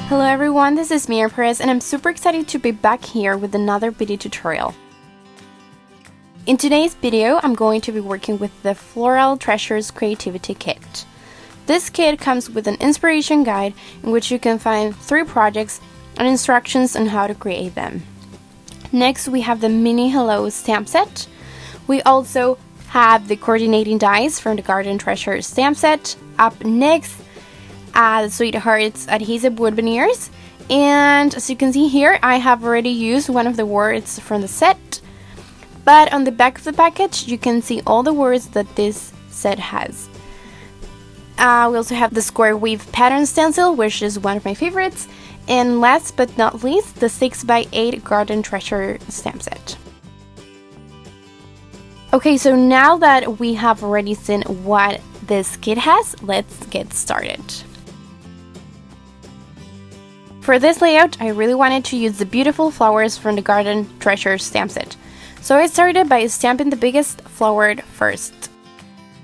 Hello everyone, this is Maryám Pérez and I'm super excited to be back here with another video tutorial. In today's video, I'm going to be working with the Floral Treasures Creativity Kit. This kit comes with an inspiration guide in which you can find 3 projects and instructions on how to create them. Next, we have the Mini Hello stamp set. We also have the coordinating dies from the Garden Treasure stamp set. Up next, the Sweethearts adhesive wood veneers, and as you can see here, I have already used one of the words from the set, but on the back of the package you can see all the words that this set has. We also have the square weave pattern stencil, which is one of my favorites, and last but not least, the 6x8 Garden Treasure stamp set. Okay, so now that we have already seen what this kit has, let's get started. For this layout, I really wanted to use the beautiful flowers from the Garden Treasure stamp set, so I started by stamping the biggest flower first.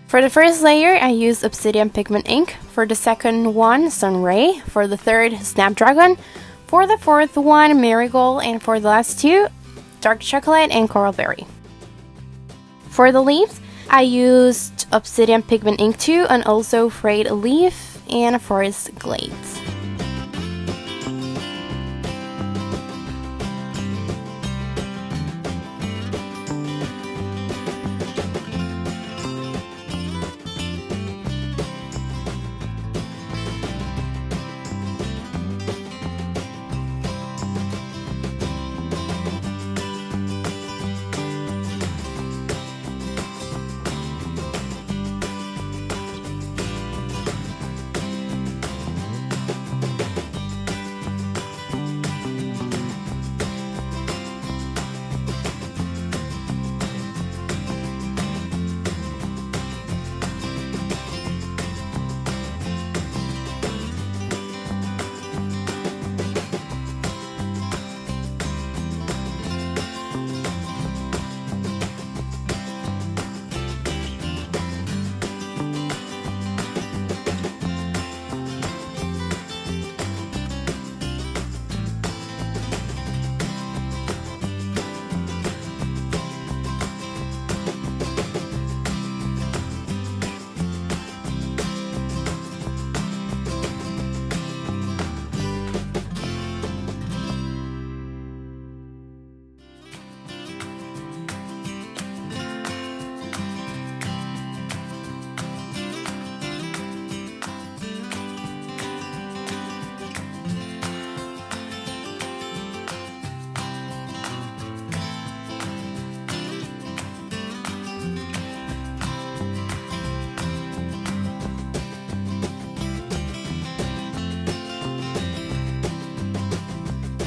For the first layer, I used Obsidian Pigment Ink, for the second one, Sunray, for the third, Snapdragon, for the fourth one, Marigold, and for the last 2, Dark Chocolate and Coral Berry. For the leaves, I used Obsidian Pigment Ink too, and also Frayed Leaf and Forest Glades.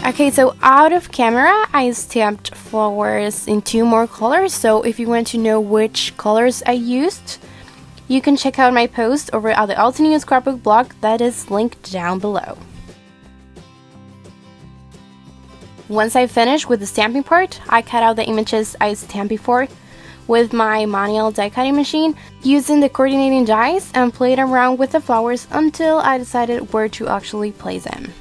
Okay, so out of camera, I stamped flowers in 2 more colors, so if you want to know which colors I used, you can check out my post over at the Altenew scrapbook blog that is linked down below. Once I finished with the stamping part, I cut out the images I stamped before with my manual die cutting machine using the coordinating dies and played around with the flowers until I decided where to actually place them.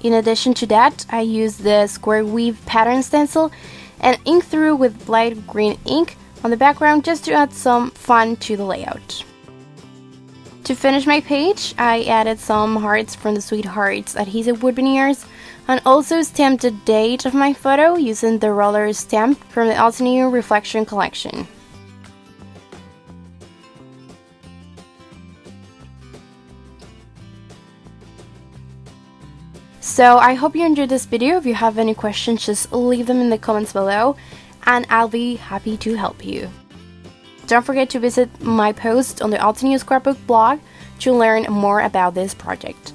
In addition to that, I used the square weave pattern stencil and inked through with light green ink on the background just to add some fun to the layout. To finish my page, I added some hearts from the Sweethearts adhesive wood veneers and also stamped the date of my photo using the roller stamp from the Altenew Reflection collection. So I hope you enjoyed this video. If you have any questions, just leave them in the comments below and I'll be happy to help you. Don't forget to visit my post on the Altenew scrapbook blog to learn more about this project.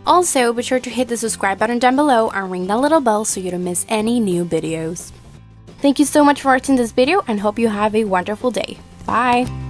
Also, be sure to hit the subscribe button down below and ring that little bell so you don't miss any new videos. Thank you so much for watching this video and hope you have a wonderful day. Bye!